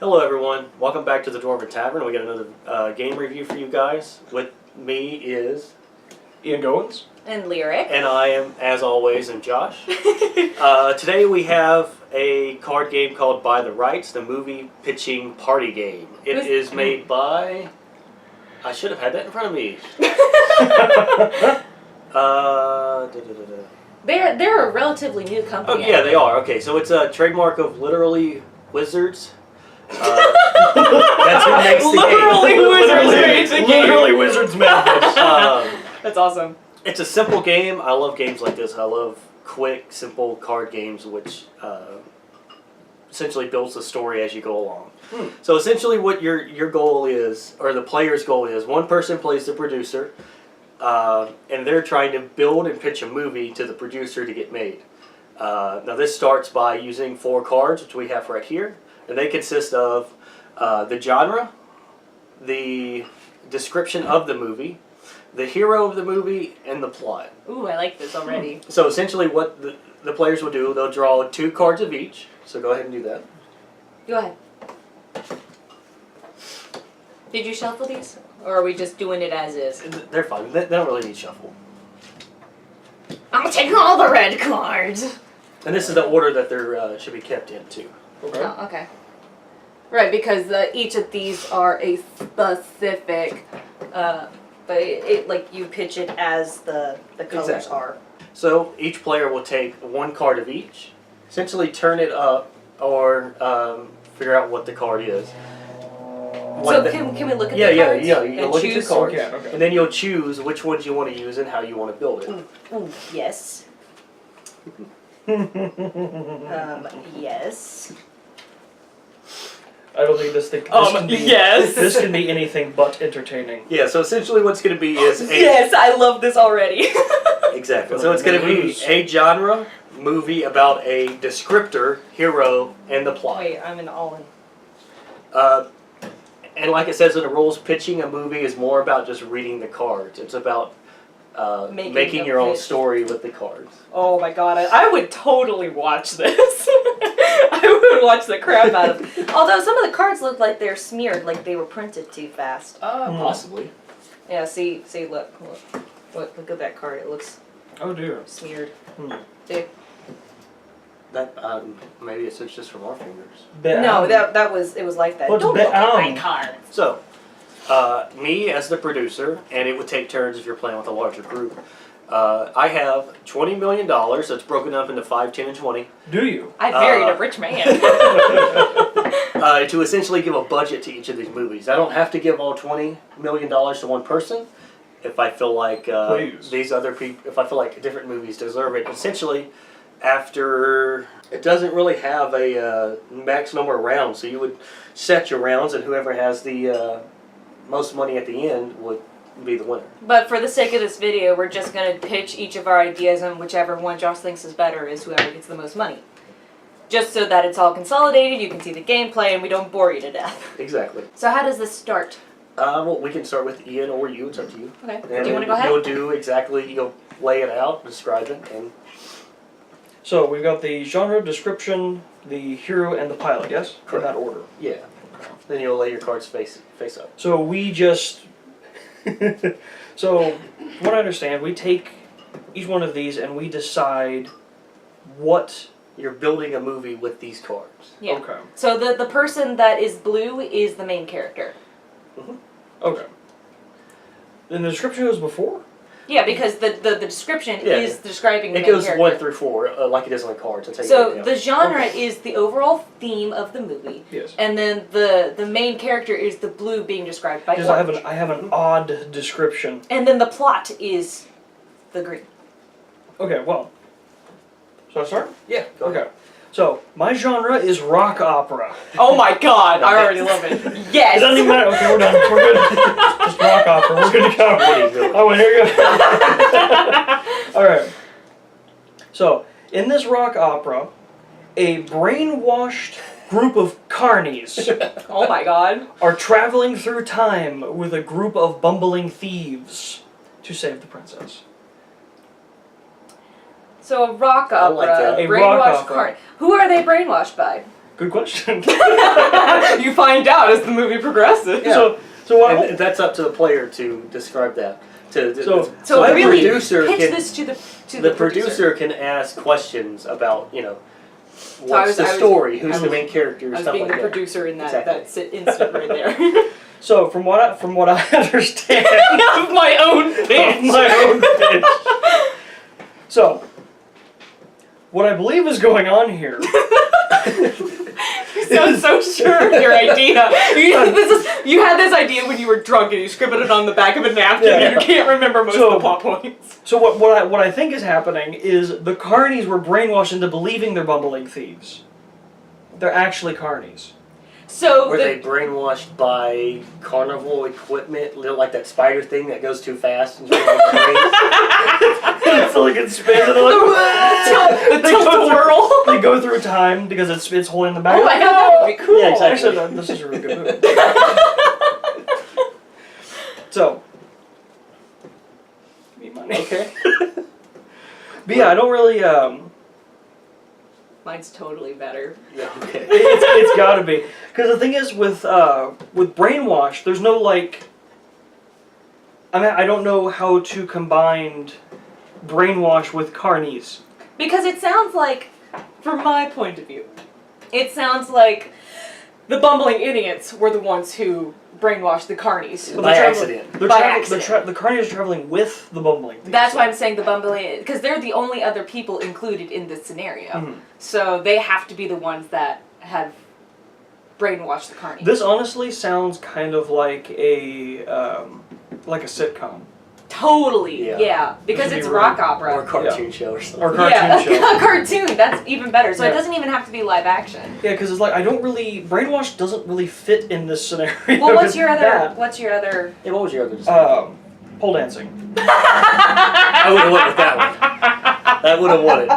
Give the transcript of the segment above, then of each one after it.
Hello everyone, welcome back to the Dwarven Tavern. We got another game review for you guys. With me is Ian Goins. And Lyric. And I am, as always, Josh. Today we have a card game called By the Rights, the movie pitching party game. It is made by... I should have had that in front of me. They're a relatively new company. Oh yeah, they are. Okay, so it's a trademark of Literally Wizards. That's who makes the Literally game. Wizards makes the game. Literally Wizards made this. That's awesome. It's a simple game. I love games like this. I love quick, simple card games which essentially builds the story as you go along. So essentially what your goal is, or the player's goal is, one person plays the producer, and they're trying to build and pitch a movie to the producer to get made. Now this starts by using 4 cards, which we have right here, and they consist of the genre, the description of the movie, the hero of the movie, and the plot. Ooh, I like this already. So essentially what the players will do, they'll draw 2 cards of each. So go ahead and do that. Go ahead. Did you shuffle these? Or are we just doing it as is? They're fine. They don't really need shuffle. I'm taking all the red cards! And this is the order that they should be kept in, too. Okay. Oh, okay. Right, because each of these are a specific... but like you pitch it as the colors Exactly. are. So each player will take 1 card of each, essentially turn it up, or figure out what the card is. So can we look at the cards? Yeah. You can look at your cards, Okay. and then you'll choose which ones you want to use and how you want to build it. Ooh, yes. Yes. I don't think this thing. Yes. This can be anything but entertaining. Yeah, so essentially what's going to be is a... Yes, I love this already. Exactly. So it's going to be a genre movie about a descriptor, hero, and the plot. Wait, I'm in all in. And like it says in the rules, pitching a movie is more about just reading the cards. It's about making your own story with the cards. Oh my god, I would totally watch this. I would watch the crap out of it. Although some of the cards look like they're smeared, like they were printed too fast. Possibly. Yeah, see, look at that card. It looks Oh dear. smeared. See? That maybe it's just from our fingers. No, it was like that. What's Don't look at my cards. So, me as the producer, and it would take turns if you're playing with a larger group. I have $20 million. That's broken up into 5, 10, and 20. Do you? I married a rich man. To essentially give a budget to each of these movies. I don't have to give all $20 million to one person. If I feel like these other people, if I feel like different movies deserve it, essentially, after it doesn't really have a max number of rounds, so you would set your rounds, and whoever has the most money at the end would be the winner. But for the sake of this video, we're just going to pitch each of our ideas, and whichever one Josh thinks is better is whoever gets the most money. Just so that it's all consolidated, you can see the gameplay, and we don't bore you to death. Exactly. So how does this start? Well, we can start with Ian or you. It's up to you. Okay. And Do you want to go ahead? You'll do exactly. You'll lay it out, describe it, and. So we've got the genre, description, the hero, and the pilot. Yes, in that order. Yeah. Then you'll lay your cards face up. So we just. So, from what I understand, we take each one of these and we decide what. You're building a movie with these cards. Yeah. Okay. So the person that is blue is the main character. Okay. Then the description goes before? Yeah, because the description is describing the It main goes character. 1 through 4, like it is on the cards. That's how you So write it the down. genre is the overall theme of the movie. Yes. And then the main character is the blue being described by Because orange. I have an odd description. And then the plot is the green. Okay, well. Shall I start? Yeah. Go ahead. Okay. So, my genre is rock opera. Oh my god, I already love it. Yes! It doesn't even matter. Okay, we're done. We're good. Just rock opera. We're good to go. What are you doing? Oh, well, here you go. Alright. So, in this rock opera, a brainwashed group of carnies Oh my god. are traveling through time with a group of bumbling thieves to save the princess. So a rock I like opera, that. A brainwashed rock opera. card. Who are they brainwashed by? Good question. You find out as the movie progresses. Yeah. So what? And that's up to the player to describe that. So So the really, producer pitch can, this to the producer can ask questions about, what's the I was- story, who's I the was- main character, I was stuff being like the that. producer in that Exactly. instant right there. So from what I understand Of my own of bitch. my own pitch. So what I believe is going on here. You sound so sure of your idea. You had this idea when you were drunk and you scribbled it on the back of a napkin Yeah. and you can't remember most of the plot points. So what I think is happening is the carnies were brainwashed into believing they're bumbling thieves. They're actually carnies. So Were they brainwashed by carnival equipment, like that spider thing that goes too fast and It's like it spins and the tilt-a-whirl. they go through time because it's holding them back. Oh my god, that would be cool. Yeah, exactly. Actually, this is a really good movie. So, give me money. Okay. But yeah, I don't really. Mine's totally better. Yeah, okay. It's got to be because the thing is with brainwash, there's no like. I mean, I don't know how to combine brainwash with carnies. Because it sounds like, from my point of view, it sounds like the bumbling idiots were the ones who brainwashed the carnies. But By they're accident. They're By travel- accident. The carnies are traveling with the bumbling thieves. That's why I'm saying the bumbling, because they're the only other people included in this scenario. Mhm. So they have to be the ones that have brainwashed the carnies. This honestly sounds kind of like a sitcom Totally, Yeah. yeah. Because This it's would be rock really- opera. Or a cartoon show or something. or cartoon yeah, show. a cartoon. That's even better. So Yeah. it doesn't even have to be live action. Yeah, because it's like I don't really brainwash doesn't really fit in this scenario. Well, what's 'cause your other? that, What's your other? Yeah, what was your other decision? pole dancing. I would have went with that one. That would have won it.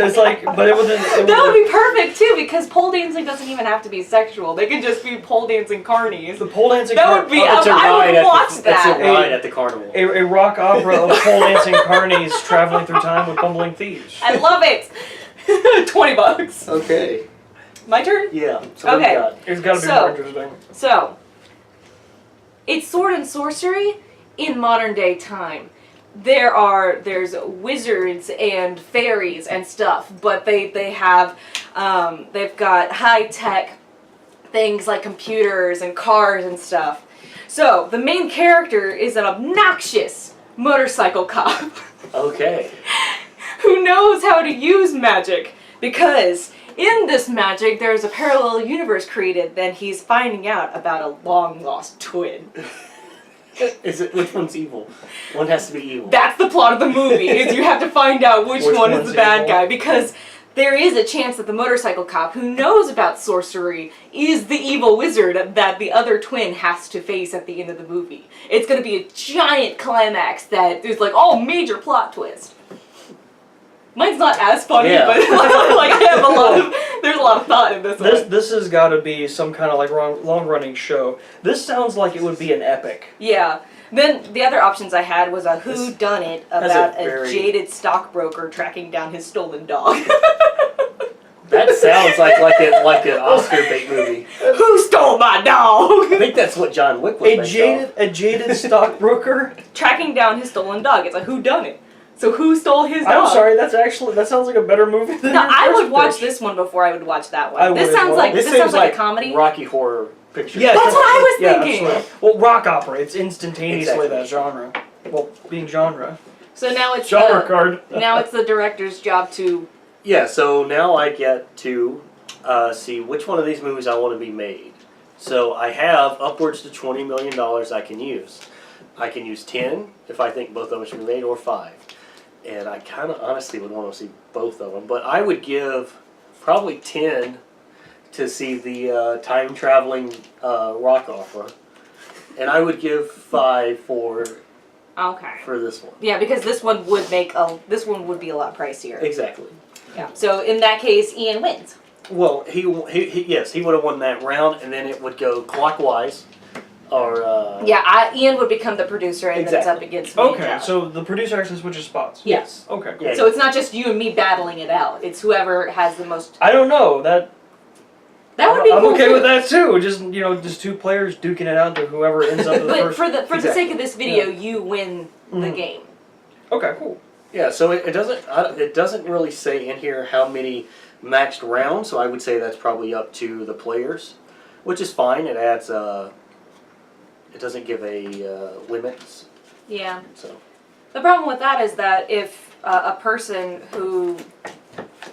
It's like, but it wouldn't. That would be perfect too, because pole dancing doesn't even have to be sexual. They could just be pole dancing carnies. The pole dancing. That would be. It's a I ride would at watch the, that. It's a ride at the carnival. a rock opera of pole dancing carnies traveling through time with bumbling thieves. I love it. $20. Okay. My turn. Yeah. So what do Okay. you got? It's got to be So- more interesting. So, it's sword and sorcery in modern day time. There's wizards and fairies and stuff, but they have they've got high tech things like computers and cars and stuff. So the main character is an obnoxious motorcycle cop Okay. who knows how to use magic, because in this magic there's a parallel universe created that he's finding out about a long lost twin. Is it which one's evil? One has to be evil. That's the plot of the movie, is you have to find out which one is one's the bad evil? guy, because there is a chance that the motorcycle cop who knows about sorcery is the evil wizard that the other twin has to face at the end of the movie. It's going to be a giant climax that is like, oh, major plot twist. Mine's not as funny, Yeah. but like I have there's a lot of thought in this one. This has got to be some kind of like long running show. This sounds like it would be an epic. Yeah. Then the other options I had was a whodunit about a very- jaded stockbroker tracking down his stolen dog. That sounds like an Oscar bait movie. Who stole my I dog? think that's what John Wick was based A jaded stockbroker. Tracking down his stolen dog. It's like whodunit. So who stole his dog? I'm sorry, that sounds like a better movie than No, your I first would watch pitch. this one before I would watch that one. I would This as sounds well. like This this seems sounds like a comedy. Rocky Horror Picture. Yeah, That's what I was yeah, thinking. absolutely. Well, rock opera. It's instantaneously Exactly. that genre. Well, being genre. So now it's Genre card. now it's the director's job to. Yeah, so now I get to see which one of these movies I want to be made. So I have upwards to $20 million I can use. I can use 10 if I think both of them should be made, or 5. And I kind of honestly would want to see both of them. But I would give probably 10 to see the time-traveling rock opera. And I would give 5 for Okay. this one. Yeah, because this one would be a lot pricier. Exactly. Yeah. So in that case, Ian wins. Well, he yes, he would have won that round, and then it would go clockwise, or Yeah, Ian would become the producer, and then it's up Exactly. against me. Okay, and Josh. so the producer actually switches spots. Yes. Okay. Cool. Yeah. So it's not just you and me battling it out. It's whoever has the most. I don't know that. That would be I'm cool okay too. with that too. Just just two players duking it out to whoever ends up with the But first. for the sake of this video, you win the game. Okay, cool. Yeah, so it doesn't really say in here how many maxed rounds, so I would say that's probably up to the players, which is fine. It adds it doesn't give a limits. Yeah. So The problem with that is that if a person who,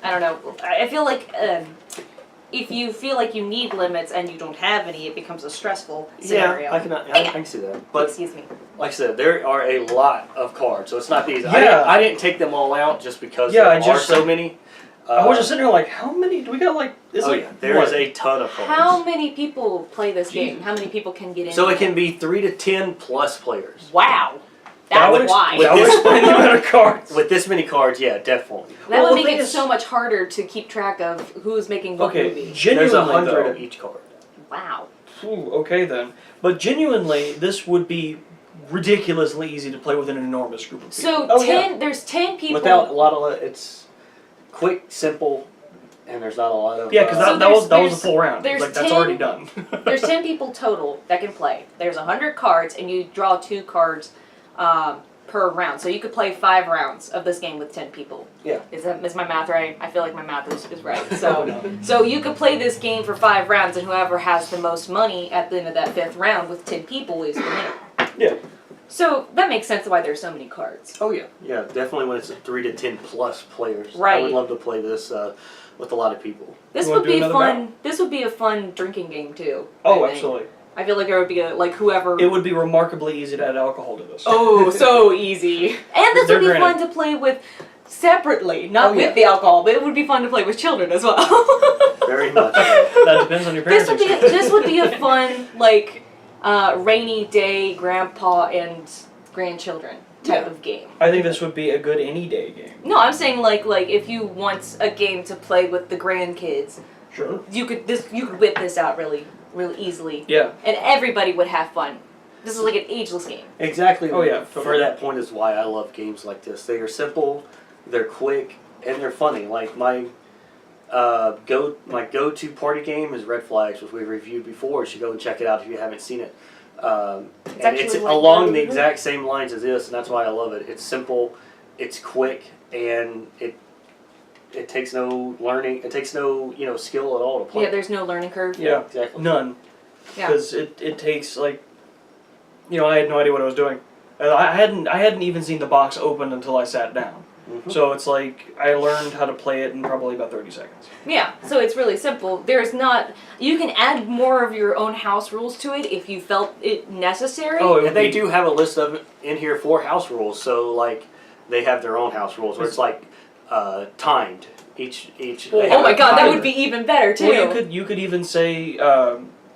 I don't know, I feel like if you feel like you need limits and you don't have any, it becomes a stressful scenario. Yeah, I can see that. But Excuse me. like I said, there are a lot of cards, so it's not these. Yeah. I didn't take them all out just because Yeah, there are so like, many. I was just sitting here like, how many do we got? Like, There is a ton of cards. How many people play this game? How many people can get in? So it can be 3 to 10 plus players. Wow. That That's would why. That would explain the amount of cards. With this many cards, yeah, definitely. That Well, would the make thing it is- so much harder to keep track of who's making what Okay, movie. genuinely There's 100 though. of each card. Wow. Ooh, okay then. But genuinely, this would be ridiculously easy to play with an enormous group of people. So Oh, yeah. there's 10 people. Without a lot of, it's quick, simple, and there's not a lot of. Yeah, because So that was a there's- full round. there's Like that's 10 already done. There's 10 people total that can play. There's 100 cards, and you draw 2 cards per round. So you could play 5 rounds of this game with 10 people. Yeah. Is my math right? I feel like my math is right. So you could play this game for 5 rounds, and whoever has the most money at the end of that 5th round with 10 people is the winner. Yeah. So that makes sense why there's so many cards. Oh yeah, yeah, definitely when it's 3 to 10 plus players. I Right. would love to play this with a lot of people. This You would wanna do be another fun. This would be a fun drinking game too. I Oh, think. absolutely. I feel like there would be whoever. It would be remarkably easy to add alcohol to this. Oh, so easy. And this They're would be granted. fun to play with separately, not Oh, yeah. with the alcohol, but it would be fun to play with children as well. Very much. That depends on your this parenting. would be a fun rainy day grandpa and grandchildren type of game. I think this would be a good any day game. No, I'm saying like if you want a game to play with the grandkids, Sure. you could whip this out really easily. Yeah. And everybody would have fun. This is like an ageless game. Exactly. Oh, yeah, For totally. that point is why I love games like this. They are simple, they're quick, and they're funny. Like my go-to party game is Red Flags, which we reviewed before. You should go and check it out if you haven't seen it. And actually it's like along the really exact same lines as this, and that's why I love it. It's simple, it's quick, and it takes no learning. It takes no skill at all to play. Yeah, there's no learning curve. Yeah. Exactly. None. Yeah. Because it takes I had no idea what I was doing. I hadn't even seen the box open until I sat down. Mhm. So it's like I learned how to play it in probably about 30 seconds. Yeah, so it's really simple. You can add more of your own house rules to it if you felt it necessary. Oh, it would And they be- do have a list of it in here for house rules. So like they have their own house rules where it's like timed. Each. Well, they have Oh my a god, that timer. would be even better too. Well, you could even say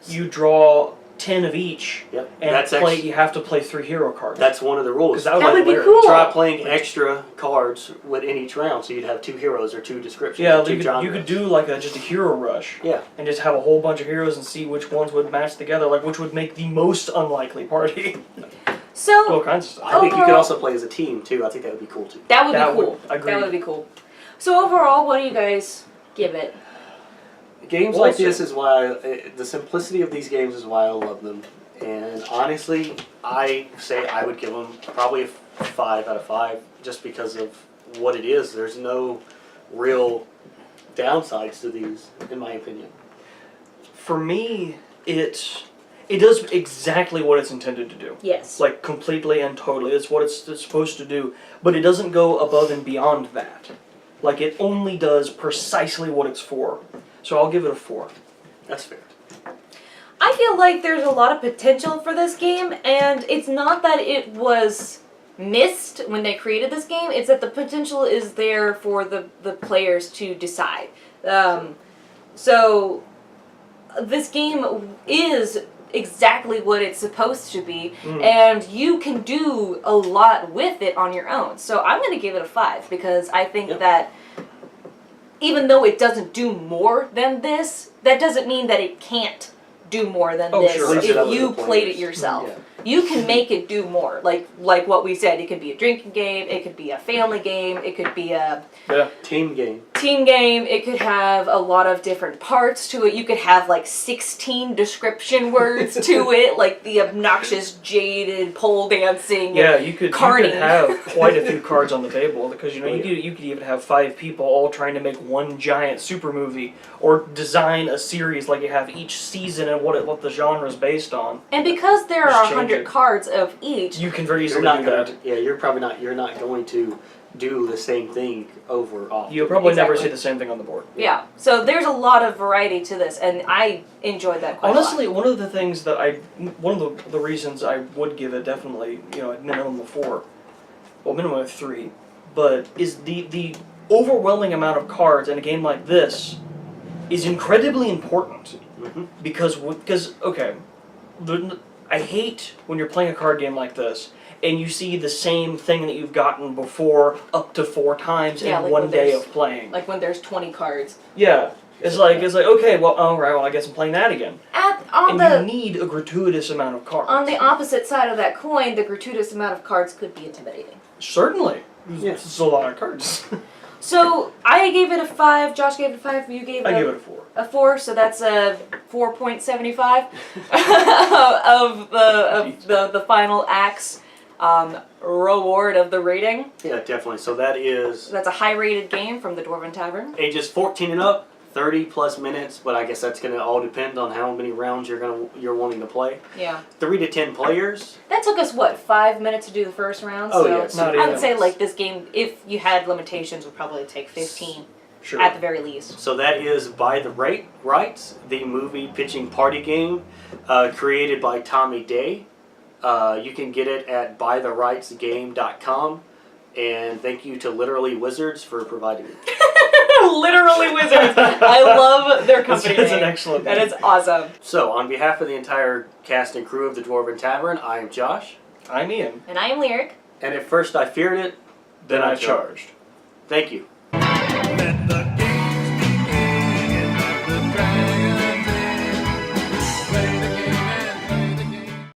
you draw 10 of each, Yep. and That's you have to play 3 hero cards. That's one of the rules. 'Cause that That would be hilarious. cool. Try playing extra cards in each round, so you'd have 2 heroes or 2 descriptions. Yeah, or 2 you genres. could do like just a hero rush. Yeah. And just have a whole bunch of heroes and see which ones would match together, like which would make the most unlikely party. So All kinds of stuff. I think you could Overall- also play as a team too. I think that would be cool too. that would That be would- cool. agreed. That would be cool. So overall, what do you guys give it? Games Well, like so- this is why the simplicity of these games is why I love them. And honestly, I say I would give them probably a 5 out of 5 just because of what it is. There's no real downsides to these, in my opinion. For me, it does exactly what it's intended to do. Yes. Like completely and totally. It's what it's supposed to do, but it doesn't go above and beyond that. Like it only does precisely what it's for. So I'll give it a 4. That's fair. I feel like there's a lot of potential for this game, and it's not that it was missed when they created this game, it's that the potential is there for the players to decide. So this game is exactly what it's supposed to be, and you can do a lot with it on your own. So I'm going to give it a 5 because I think that even though it doesn't do more than this, that doesn't mean that it can't do more than Oh, this sure. if Leave it up to you the played it players. yourself. Yeah. you can make it do more. Like what we said, it could be a drinking game, it could be a family game, it could be a Team game. team game, it could have a lot of different parts to it. You could have like 16 description words to it, like the obnoxious jaded pole dancing. Yeah, you could Carney. have quite a few cards on the table because you could even have 5 people all trying to make one giant super movie or design a series like you have each season and what the genre is based on. And because there are Just change 100 it. cards of each, You can very You're easily not do gonna, that. yeah, you're not going to do the same thing over often. You'll probably never Exactly. see the same thing on the board. yeah. So there's a lot of variety to this, and I enjoyed that quite Honestly, a lot. one of the things that one of the reasons I would give it definitely, a minimum of 4, well, minimum of 3, but is the overwhelming amount of cards in a game like this is incredibly important Mhm. because okay, I hate when you're playing a card game like this and you see the same thing that you've gotten before up to 4 times Yeah, in like one when day there's- of playing. Like when there's 20 cards. Yeah. It's like okay, well, all right, well, I guess I'm playing that again. On And you need a gratuitous amount of cards. On the opposite side of that coin, the gratuitous amount of cards could be intimidating. Certainly. Yes. It's a lot of cards. So I gave it a 5. Josh gave it a 5. You gave it I give it a 4. a 4. So that's a 4.75 of the final act's reward of the rating. Yeah, definitely. So that is That's a high rated game from the Dwarven Tavern. ages 14 and up, 30 plus minutes, but I guess that's going to all depend on how many rounds you're wanting to play. Yeah. 3 to 10 players. That took us, what, 5 minutes to do the first round? Oh, so yes. Not I even. would say, like, this game, if you had limitations, would probably take 15 Sure. at the very least. So that is By the Rights, the movie pitching party game created by Tommy Day. You can get it at bytherightsgame.com. And thank you to Literally Wizards for providing it. Literally Wizards. I love their company That's an name. excellent That name. is awesome. So, on behalf of the entire cast and crew of the Dwarven Tavern, I am Josh. I'm Ian. And I am Lyric. And at first I feared it, Then I charged. Thank you. Let the